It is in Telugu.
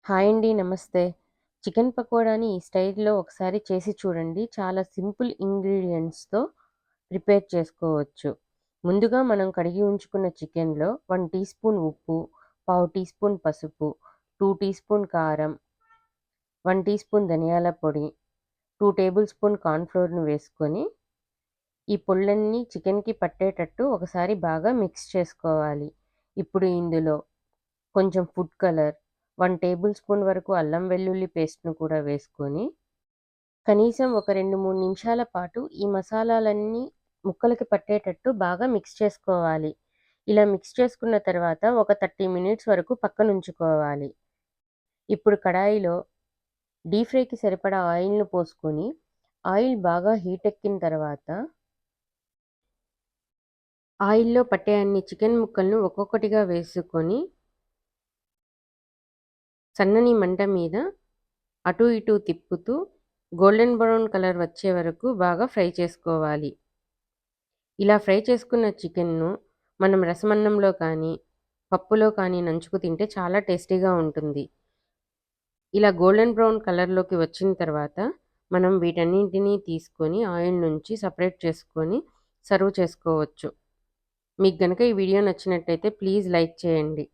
హాయ్ అండి. నమస్తే. చికెన్ పకోడాని ఈ స్టైల్‌లో ఒకసారి చేసి చూడండి. చాలా సింపుల్ ఇంగ్రీడియెంట్స్‌తో ప్రిపేర్ చేసుకోవచ్చు. ముందుగా మనం కడిగి ఉంచుకున్న చికెన్‌లో 1 టీ స్పూన్ ఉప్పు, పావు టీ స్పూన్ పసుపు, 2 టీ స్పూన్ కారం, 1 టీ స్పూన్ ధనియాల పొడి, 2 టేబుల్ స్పూన్ కార్న్ ఫ్లోర్‌ని వేసుకొని, ఈ పొళ్ళన్నీ చికెన్‌కి పట్టేటట్టు ఒకసారి బాగా మిక్స్ చేసుకోవాలి. ఇప్పుడు ఇందులో కొంచెం ఫుడ్ కలర్, 1 టేబుల్ స్పూన్ వరకు అల్లం వెల్లుల్లి పేస్ట్‌ను కూడా వేసుకొని, కనీసం ఒక 2, 3 నిమిషాల పాటు ఈ మసాలాలన్నీ ముక్కలకి పట్టేటట్టు బాగా మిక్స్ చేసుకోవాలి. ఇలా మిక్స్ చేసుకున్న తర్వాత ఒక 30 మినిట్స్ వరకు పక్కనుంచుకోవాలి. ఇప్పుడు కడాయిలో డీప్ ఫ్రైకి సరిపడా ఆయిల్‌ను పోసుకొని, ఆయిల్ బాగా హీట్ ఎక్కిన తర్వాత, ఆయిల్‌లో పట్టే అన్ని చికెన్ ముక్కలను ఒక్కొక్కటిగా వేసుకొని, సన్నని మంట మీద అటూ ఇటూ తిప్పుతూ గోల్డెన్ బ్రౌన్ కలర్ వచ్చే వరకు బాగా ఫ్రై చేసుకోవాలి. ఇలా ఫ్రై చేసుకున్న చికెన్‌ను మనం రసమన్నంలో కానీ, పప్పులో కానీ నంచుకు తింటే చాలా టేస్టీగా ఉంటుంది. ఇలా గోల్డెన్ బ్రౌన్ కలర్‌లోకి వచ్చిన తర్వాత మనం వీటన్నింటిని తీసుకొని ఆయిల్ నుంచి సెపరేట్ చేసుకొని సర్వ్ చేసుకోవచ్చు. మీకు గనక ఈ వీడియో నచ్చినట్టయితే ప్లీజ్ లైక్ చేయండి.